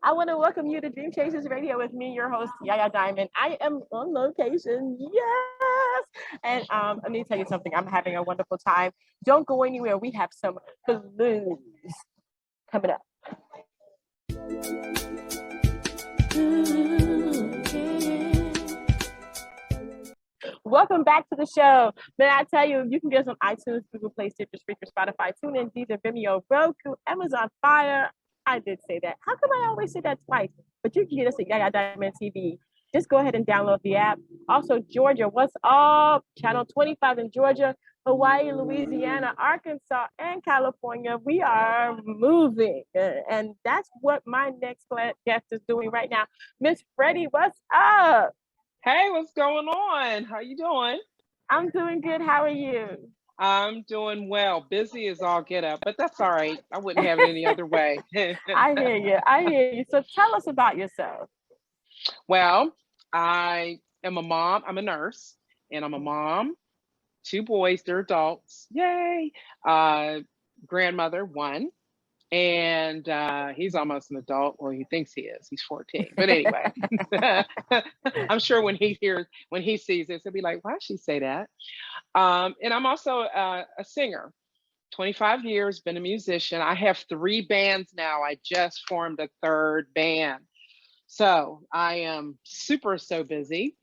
I want to welcome you to Dream Chasers Radio with me, your host, Yaya Diamond. I am on location, yes! And let me tell you something, I'm having a wonderful time. Don't go anywhere, we have some blues coming up. Welcome back to the show. May I tell you, you can get us on iTunes, Google Play, Stitcher, Spreaker, Spotify, TuneIn, Deezer, Vimeo, Roku, Amazon Fire. I did say that. How come I always say that twice? But you can get us at Yaya Diamond TV. Just go ahead and download the app. Also, Georgia, what's up? Channel 25 in Georgia, Hawaii, Louisiana, Arkansas, and California. We are moving. And that's what my next guest is doing right now. Miss Freddye, what's up? Hey, what's going on? How you doing? I'm doing good. How are you? I'm doing well. Busy as all get up, but that's all right. I wouldn't have it any other way. I hear you. I hear you. So tell us about yourself. Well, I am a mom. I'm a nurse, and I'm a mom. 2 boys, they're adults. Yay! Grandmother, 1. And he's almost an adult. Well, he thinks he is. He's 14. But anyway, I'm sure when he sees this, he'll be like, why'd she say that? And I'm also a singer. 25 years, been a musician. I have 3 bands now. I just formed a 3rd band. So I am so busy.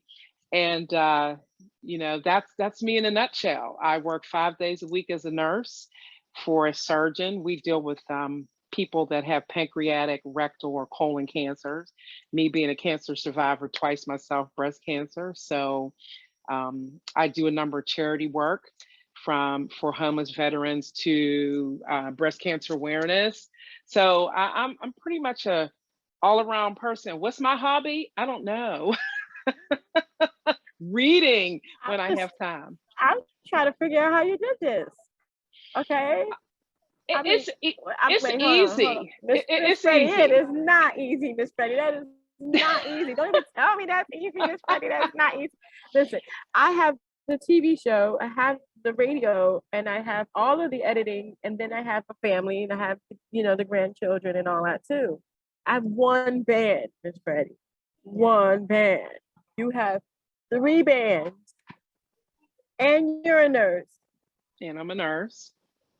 And that's me in a nutshell. I work 5 days a week as a nurse. For a surgeon, we deal with people that have pancreatic, rectal, or colon cancers. Me being a cancer survivor twice myself, breast cancer. So I do a number of charity work for homeless veterans to breast cancer awareness. So I'm pretty much a all-around person. What's my hobby? I don't know. Reading when I have time. I'm trying to figure out how you did this. Okay. It's easy. It's Freddye, easy. It is not easy, Miss Freddye. That is not easy. Don't even tell me that's easy, Miss Freddye. That's not easy. Listen, I have the TV show, I have the radio, and I have all of the editing, and then I have a family, and I have the grandchildren and all that too. I have 1 band, Miss Freddye. 1 band. You have 3 bands, and you're a nurse. And I'm a nurse.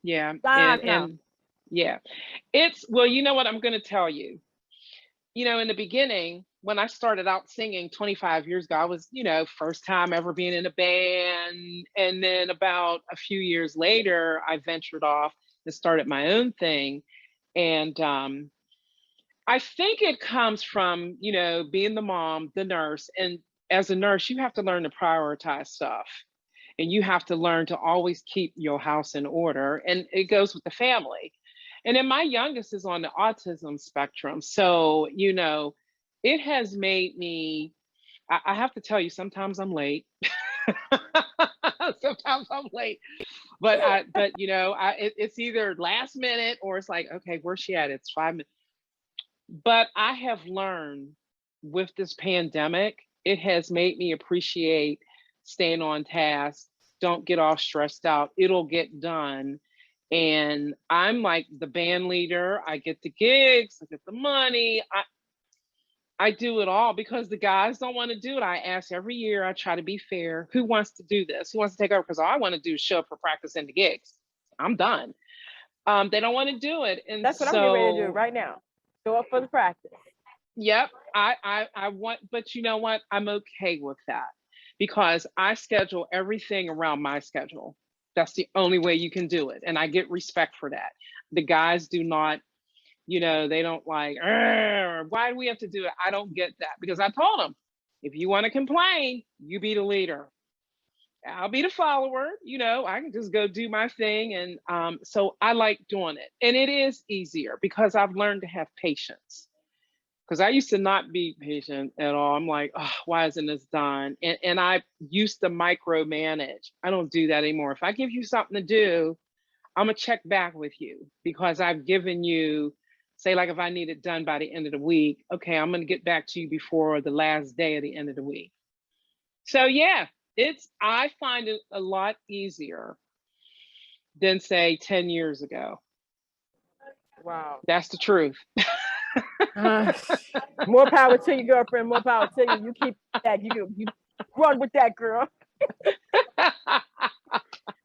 Yeah. And yeah, well, you know what I'm going to tell you. In the beginning, when I started out singing 25 years ago, I was, first time ever being in a band. And then about a few years later, I ventured off and started my own thing. And I think it comes from, being the mom, the nurse. And as a nurse, you have to learn to prioritize stuff. And you have to learn to always keep your house in order. And it goes with the family. And then my youngest is on the autism spectrum. So, it has made me, I have to tell you, sometimes I'm late. Sometimes I'm late. But it's either last minute or it's like, okay, where's she at? It's 5 minutes. But I have learned with this pandemic, it has made me appreciate staying on task, don't get all stressed out, it'll get done. And I'm like the band leader, I get the gigs, I get the money, I do it all because the guys don't want to do it. I ask every year, I try to be fair, who wants to do this? Who wants to take over? Because all I want to do is show up for practice and the gigs. I'm done. They don't want to do it. And that's what I'm getting ready to do right now. Show up for the practice. Yep. I want, but you know what? I'm okay with that. Because I schedule everything around my schedule. That's the only way you can do it. And I get respect for that. The guys do not, they don't like, why do we have to do it? I don't get that because I told them, if you want to complain, you be the leader. I'll be the follower, I can just go do my thing. And so I like doing it. And it is easier because I've learned to have patience. Because I used to not be patient at all. I'm like, oh, why isn't this done? And I used to micromanage. I don't do that anymore. If I give you something to do, I'm going to check back with you because I've given you, say, like if I need it done by the end of the week, okay, I'm going to get back to you before the last day of the end of the week. So yeah, I find it a lot easier than say 10 years ago. Wow. That's the truth. Uh, more power to you, girlfriend. More power to you. You keep that. You run with that, girl.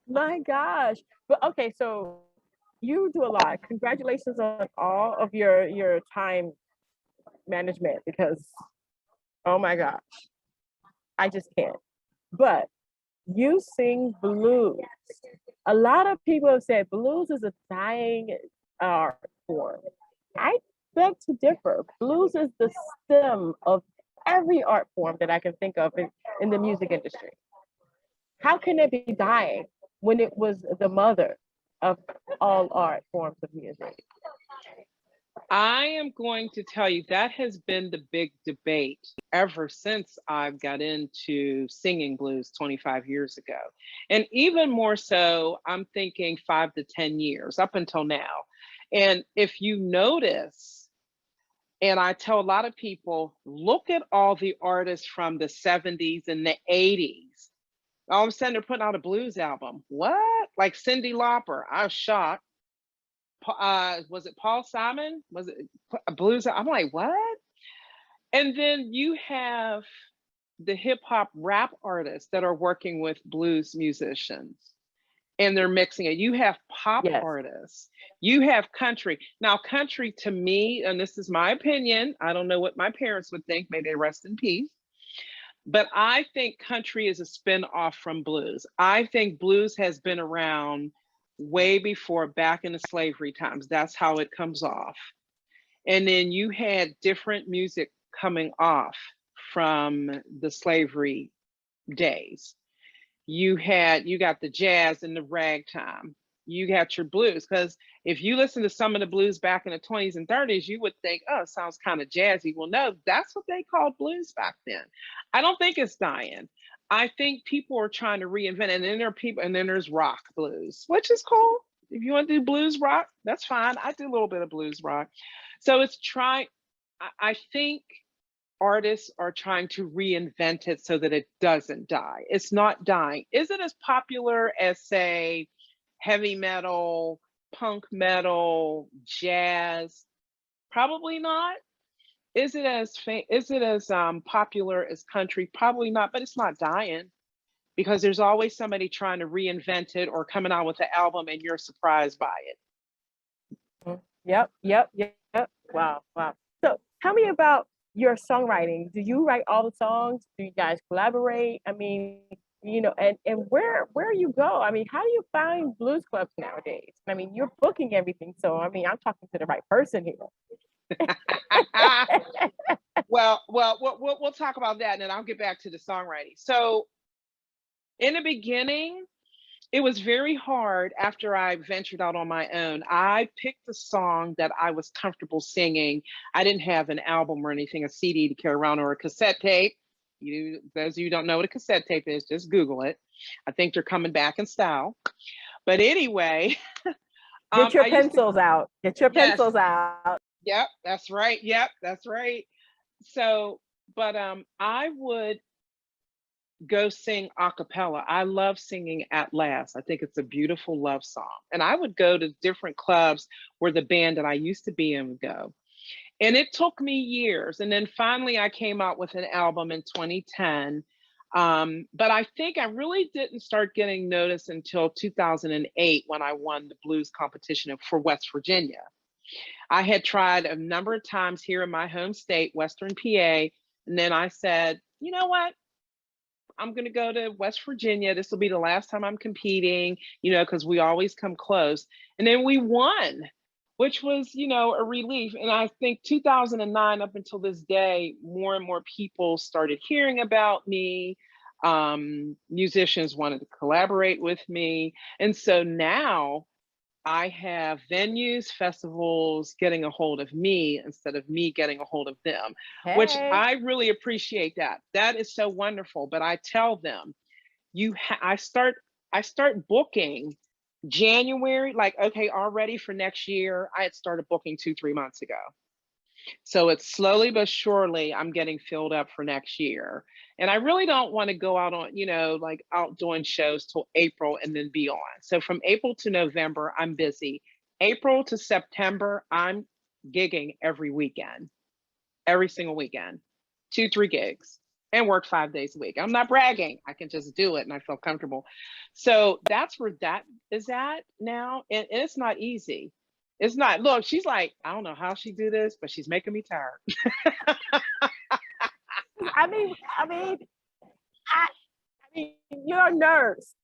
My gosh. But okay, so you do a lot. Congratulations on all of your time management because oh my gosh, I just can't. But you sing blues. A lot of people have said blues is a dying art form. I beg to differ. Blues is the stem of every art form that I can think of in the music industry. How can it be dying when it was the mother of all art forms of music? I am going to tell you that has been the big debate ever since I've got into singing blues 25 years ago. And even more so, I'm thinking 5 to 10 years up until now. And if you notice, and I tell a lot of people, look at all the artists from the 70s and the 80s. All of a sudden, they're putting out a blues album. What? Like Cyndi Lauper. I was shocked. Was it Paul Simon? Was it a blues? I'm like, what? And then you have the hip hop rap artists that are working with blues musicians and they're mixing it. You have pop Yes. artists, you have country. Now, country to me, and this is my opinion, I don't know what my parents would think, may they rest in peace. But I think country is a spin-off from blues. I think blues has been around way before, back in the slavery times. That's how it comes off. And then you had different music coming off from the slavery days. You got the jazz and the ragtime. You got your blues. Because if you listen to some of the blues back in the 20s and 30s, you would think, oh, it sounds kind of jazzy. Well, no, that's what they called blues back then. I don't think it's dying. I think people are trying to reinvent it. And then there are people, and then there's rock blues, which is cool. If you want to do blues rock, that's fine. I do a little bit of blues rock. So it's I think artists are trying to reinvent it so that it doesn't die. It's not dying. Is it as popular as, say, heavy metal, punk metal, jazz? Probably not. Is it as popular as country? Probably not, but it's not dying because there's always somebody trying to reinvent it or coming out with an album and you're surprised by it. Yep. Wow. So tell me about your songwriting. Do you write all the songs? Do you guys collaborate? I mean, and where you go? I mean, how do you find blues clubs nowadays? I mean, you're booking everything, so I mean, I'm talking to the right person here. Well, we'll talk about that, and then I'll get back to the songwriting. So, in the beginning, it was very hard after I ventured out on my own. I picked a song that I was comfortable singing. I didn't have an album or anything, a CD to carry around or a cassette tape. Those of you who don't know what a cassette tape is, just Google it. I think they're coming back in style. But anyway, get your pencils out. Get your pencils out. Yep, that's right. Yep, that's right. So, but I would go sing a cappella. I love singing At Last. I think it's a beautiful love song. And I would go to different clubs where the band that I used to be in would go. And it took me years. And then finally I came out with an album in 2010. But I think I really didn't start getting noticed until 2008 when I won the blues competition for West Virginia. I had tried a number of times here in my home state, Western PA. And then I said, you know what? I'm going to go to West Virginia. This will be the last time I'm competing, because we always come close. And then we won, which was, a relief. And I think 2009 up until this day, more and more people started hearing about me. Musicians wanted to collaborate with me. And so now I have venues, festivals getting a hold of me instead of me getting a hold of them, which I really appreciate that. That is so wonderful. But I tell them, I start booking January, like, okay, already for next year. I had started booking 2-3 months ago. So it's slowly but surely I'm getting filled up for next year. And I really don't want to go out on, like out doing shows till April and then beyond. So from April to November, I'm busy. April to September, I'm gigging every single weekend, 2, 3 gigs, and worked 5 days a week. I'm not bragging. I can just do it and I feel comfortable. So that's where that is at now. And it's not easy. It's not, look, she's like, I don't know how she do this, but she's making me tired. I mean, I, you're a nurse.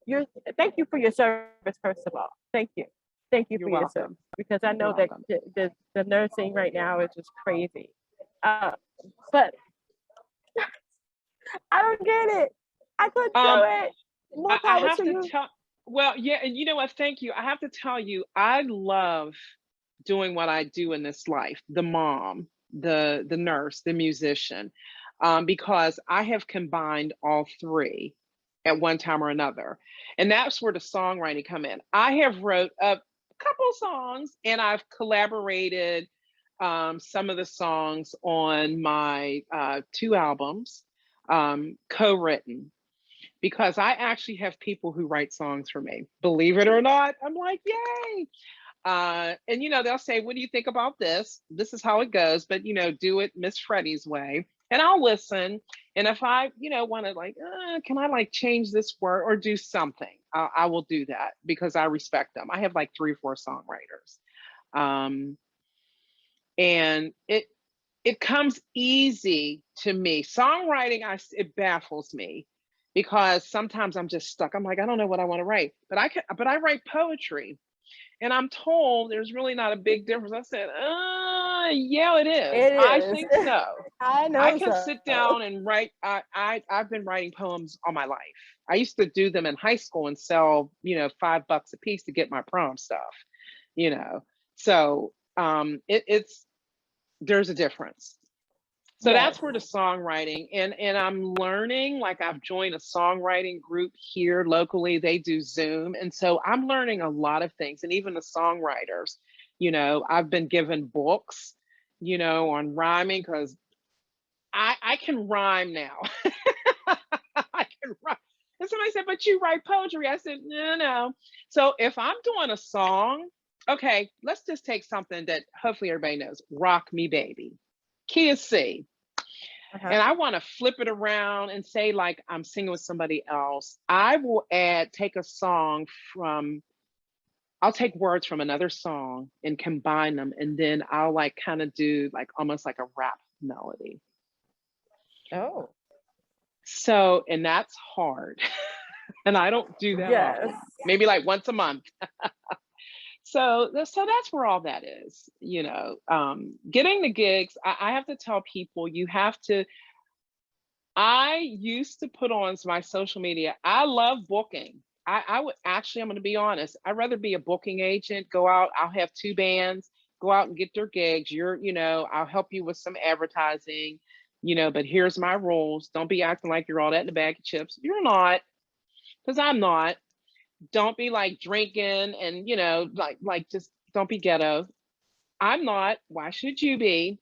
Thank you for your service, first of all. Thank you. Thank you You're for your welcome. service, because I know that the nursing right now is just crazy. But I don't get it. I couldn't do it. More I power have to to you. tell, well, yeah, and you know what? Thank you. I have to tell you, I love doing what I do in this life, the mom, the nurse, the musician, because I have combined all three at one time or another. And that's where the songwriting come in. I have wrote a couple songs and I've collaborated some of the songs on my 2 albums, co-written, because I actually have people who write songs for me. Believe it or not, I'm like, yay. And you know, they'll say, what do you think about this? This is how it goes, but you know, do it Miss Freddie's way. And I'll listen. And if I, you know, want to like, can I like change this word or do something? I will do that because I respect them. I have like 3 or 4 songwriters. And it comes easy to me. Songwriting, it baffles me because sometimes I'm just stuck. I'm like, I don't know what I want to write, but I write poetry. And I'm told there's really not a big difference. I said, yeah, it is. I think so. I know. I can sit down and write. I've been writing poems all my life. I used to do them in high school and sell, you know, $5 a piece to get my prom stuff, you know. So there's a difference. So that's where the songwriting, and I'm learning, like I've joined a songwriting group here locally. They do Zoom. And so I'm learning a lot of things. And even the songwriters, you know, I've been given books, you know, on rhyming because I can rhyme now. I can rhyme. And somebody said, but you write poetry. I said, no. So if I'm doing a song, okay, let's just take something that hopefully everybody knows. Rock Me Baby. Key is C. And I want to flip it around and say like I'm singing with somebody else. I will take a song I'll take words from another song and combine them. And then I'll like kind of do like almost like a rap melody. Oh. So, and that's hard. And I don't do that often. Maybe like once a month. So that's where all that is, you know, getting the gigs. I have to tell people I used to put on my social media. I love booking. I would actually, I'm going to be honest. I'd rather be a booking agent, go out. I'll have 2 bands, go out and get their gigs. You know, I'll help you with some advertising, you know, but here's my rules. Don't be acting like you're all that in a bag of chips. You're not, because I'm not. Don't be like drinking and, you know, like just don't be ghetto. I'm not. Why should you be?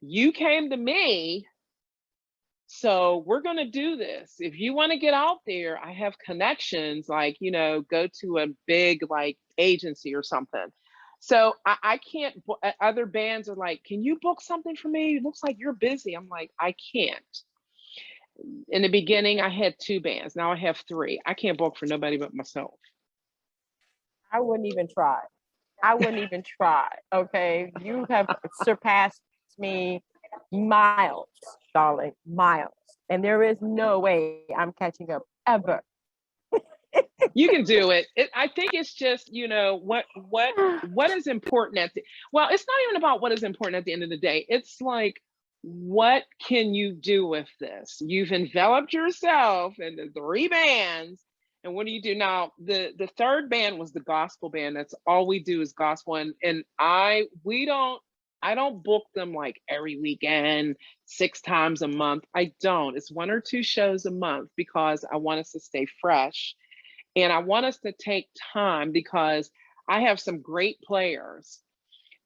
You came to me. So we're going to do this. If you want to get out there, I have connections, like, you know, go to a big like agency or something. So I can't, other bands are like, can you book something for me? It looks like you're busy. I'm like, I can't. In the beginning, I had 2 bands. Now I have 3. I can't book for nobody but myself. I wouldn't even try. Okay. You have surpassed me miles, darling, miles. And there is no way I'm catching up ever. You can do it. I think it's just, you know, what is important well, it's not even about what is important at the end of the day. It's like, what can you do with this? You've enveloped yourself into 3 bands. And what do you do now? The 3rd band was the gospel band. That's all we do is gospel. And I don't book them like every weekend, 6 times a month. I don't. It's 1 or 2 shows a month because I want us to stay fresh. And I want us to take time because I have some great players.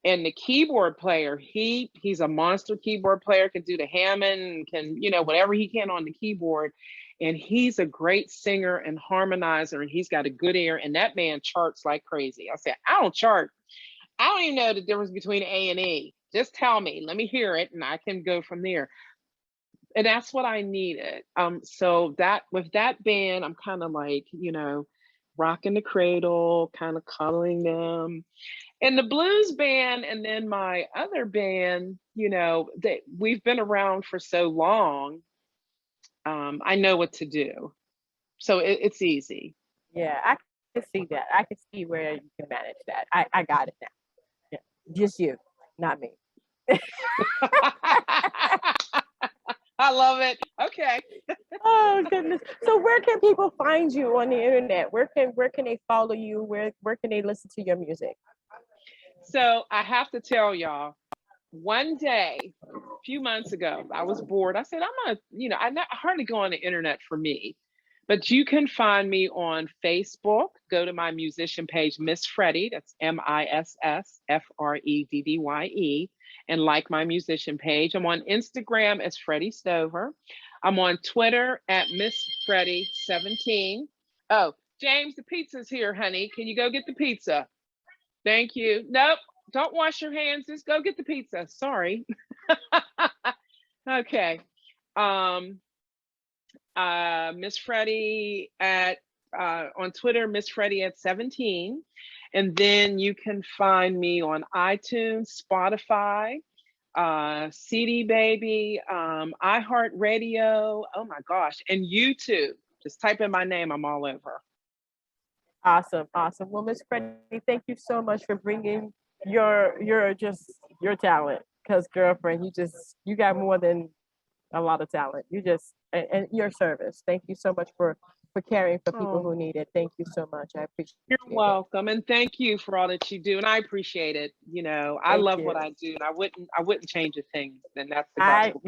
And the keyboard player, he's a monster keyboard player, can do the Hammond, can, you know, whatever he can on the keyboard. And he's a great singer and harmonizer, and he's got a good ear. And that man charts like crazy. I said, I don't chart. I don't even know the difference between A and E. Just tell me, let me hear it, and I can go from there. And that's what I needed. So that with that band, I'm kind of like, rocking the cradle, kind of cuddling them. And the blues band, and then my other band, we've been around for so long. I know what to do, so it's easy. Yeah, I can see that. I can see where you can manage that. I got it now. Yeah. Just you, not me. I love it. Okay. Oh goodness. So where can people find you on the internet? Where can they follow you? Where can they listen to your music? So I have to tell y'all, one day, a few months ago, I was bored. I said, I'm gonna, I hardly go on the internet for me, but you can find me on Facebook. Go to my musician page, Miss Freddye. That's MissFreddye, and like my musician page. I'm on Instagram as Freddie Stover. I'm on Twitter at Miss Freddye 17. Oh, James, the pizza's here, honey. Can you go get the pizza? Thank you. Nope, don't wash your hands. Just go get the pizza. Sorry. Okay. Miss Freddye at on Twitter, Miss Freddye at 17. And then you can find me on iTunes, Spotify, CD Baby, iHeartRadio. Oh my gosh, and YouTube. Just type in my name. I'm all over. Awesome, awesome. Well, Miss Freddye, thank you so much for bringing your talent. Because girlfriend, you got more than a lot of talent. You just and your service. Thank you so much for caring for people who need it. Thank you so much. I appreciate it. You're welcome, and thank you for all that you do, and I appreciate it. I love what I do, and I wouldn't change a thing. And that's the gospel.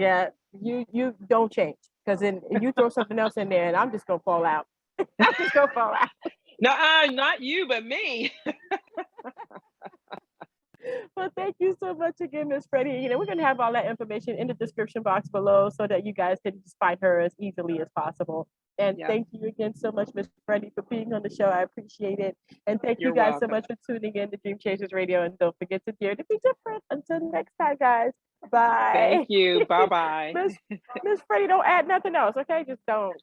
You don't change, because then you throw something else in there, and I'm just gonna fall out. I'm just gonna fall out. No, not you, but me. Well, thank you so much again, Miss Freddye. We're going to have all that information in the description box below so that you guys can just find her as easily as possible. And thank you again so much, Miss Freddye, for being on the show. I appreciate it. And thank you guys so much for tuning in to Dream Chasers Radio. And don't forget to dare to be different. Until next time, guys. Bye. Thank you. Bye-bye. Miss Freddye, don't add nothing else, okay? Just don't.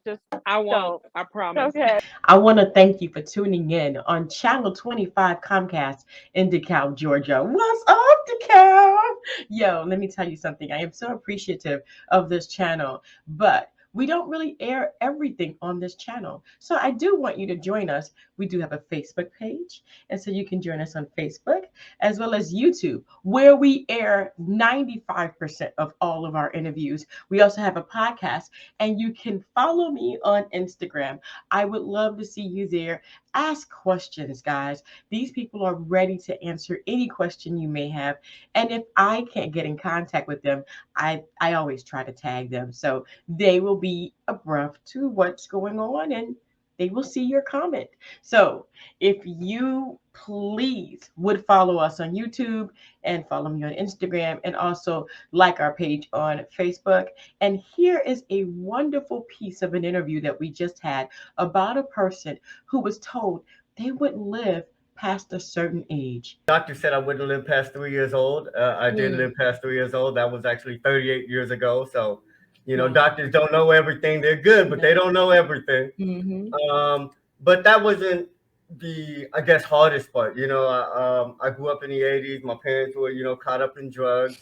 I won't. I promise. Okay. I want to thank you for tuning in on Channel 25 Comcast in DeKalb, Georgia. What's up, DeKalb? Yo, let me tell you something. I am so appreciative of this channel, but we don't really air everything on this channel. So I do want you to join us. We do have a Facebook page, and so you can join us on Facebook as well as YouTube, where we air 95% of all of our interviews. We also have a podcast, and you can follow me on Instagram. I would love to see you there. Ask questions, guys. These people are ready to answer any question you may have. And if I can't get in contact with them, I always try to tag them. So they will be abreast to what's going on, and they will see your comment. So if you please would follow us on YouTube and follow me on Instagram, and also like our page on Facebook. And here is a wonderful piece of an interview that we just had about a person who was told they wouldn't live past a certain age. Doctor said I wouldn't live past 3 years old. I did live past 3 years old. That was actually 38 years ago. So, doctors don't know everything. They're good, but they don't know everything. But that wasn't the, I guess, hardest part. I grew up in the 80s. My parents were, caught up in drugs.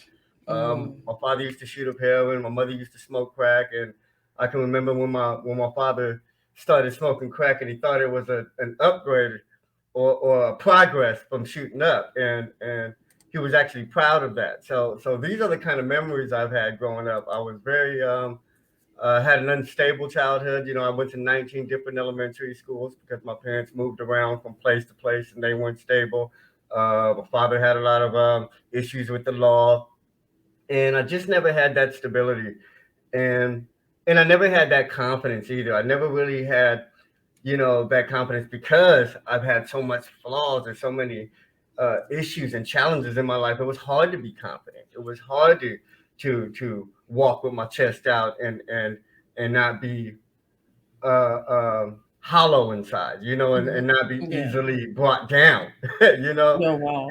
My father used to shoot up heroin. My mother used to smoke crack. And I can remember when my father started smoking crack, and he thought it was an upgrade or a progress from shooting up, and he was actually proud of that. So these are the kind of memories I've had growing up. I was very had an unstable childhood. I went to 19 different elementary schools because my parents moved around from place to place, and they weren't stable. My father had a lot of issues with the law, and I just never had that stability, and I never had that confidence either. I never really had that confidence because I've had so much flaws and so many issues and challenges in my life. It was hard to be confident. It was hard to walk with my chest out and not be hollow inside, and not be easily brought down, Oh, wow.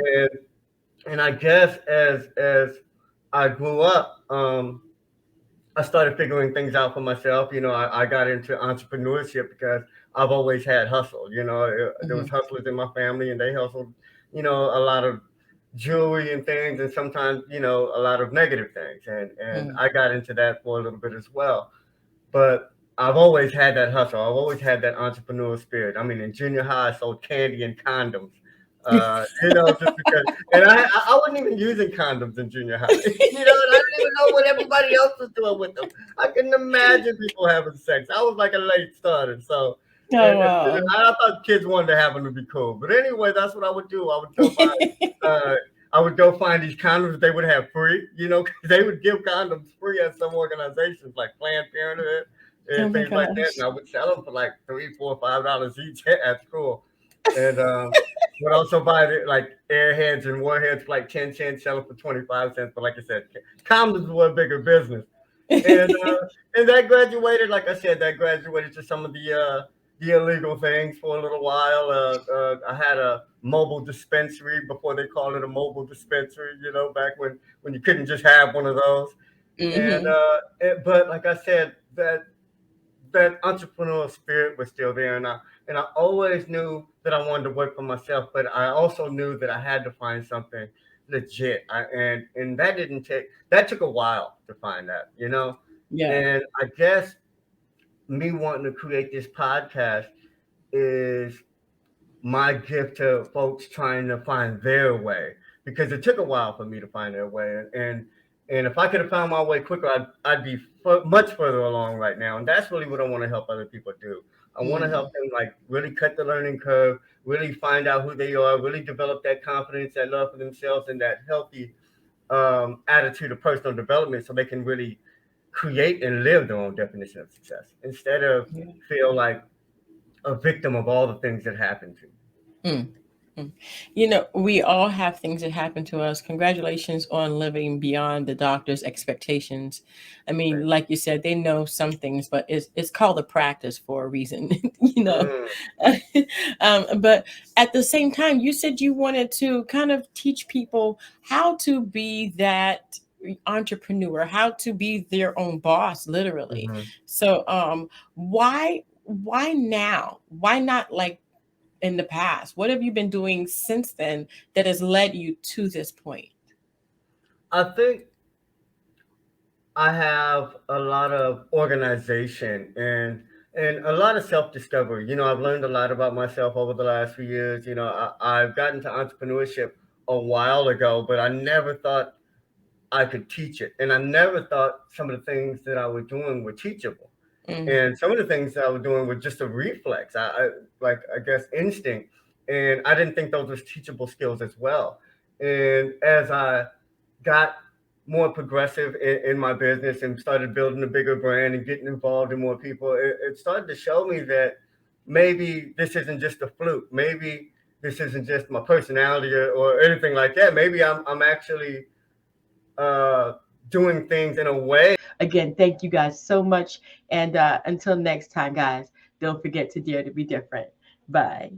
And I guess as I grew up, I started figuring things out for myself. I got into entrepreneurship because I've always had hustle. There was hustlers in my family, and they hustled, a lot of jewelry and things, and sometimes, a lot of negative things. And I got into that for a little bit as well. But I've always had that hustle. I've always had that entrepreneurial spirit. I mean, in junior high, I sold candy and condoms. Just because, and I wasn't even using condoms in junior high. And I didn't even know what everybody else was doing with them. I couldn't imagine people having sex. I was like a late starter, so. And I thought kids wanted to have them to be cool. But anyway, that's what I would do. I would go find these condoms they would have free, because they would give condoms free at some organizations like Planned Parenthood and things like that. And I would sell them for like $3, $4, $5 each at school. And would also buy like airheads and warheads for like 10 cents, sell them for 25 cents. But like I said, condoms were a bigger business. And that graduated, like I said, to some of the illegal things for a little while. I had a mobile dispensary before they called it a mobile dispensary, back when you couldn't just have one of those. But like I said, that entrepreneurial spirit was still there, and I always knew that I wanted to work for myself, but I also knew that I had to find something legit. And that took a while to find that, Yeah. And I guess me wanting to create this podcast is my gift to folks trying to find their way, because it took a while for me to find their way. And if I could have found my way quicker, I'd be much further along right now. And that's really what I want to help other people do. I want to help them like really cut the learning curve, really find out who they are, really develop that confidence, that love for themselves, and that healthy attitude of personal development, so they can really create and live their own definition of success instead of feel like a victim of all the things that happen to you. We all have things that happen to us. Congratulations on living beyond the doctor's expectations. I mean, Right. like you said, they know some things, but it's called a practice for a reason, But at the same time, you said you wanted to kind of teach people how to be that entrepreneur, how to be their own boss, literally. So, why now? Why not like in the past? What have you been doing since then that has led you to this point? I think I have a lot of organization and a lot of self-discovery. I've learned a lot about myself over the last few years. I've gotten to entrepreneurship a while ago, but I never thought I could teach it. And I never thought some of the things that I was doing were teachable. And some of the things that I was doing were just a reflex, I guess instinct. And I didn't think those were teachable skills as well. And as I got more progressive in my business and started building a bigger brand and getting involved in more people, it started to show me that maybe this isn't just a fluke. Maybe this isn't just my personality or anything like that. Maybe I'm actually doing things in a way. Again, thank you guys so much. And until next time, guys, don't forget to dare to be different. Bye.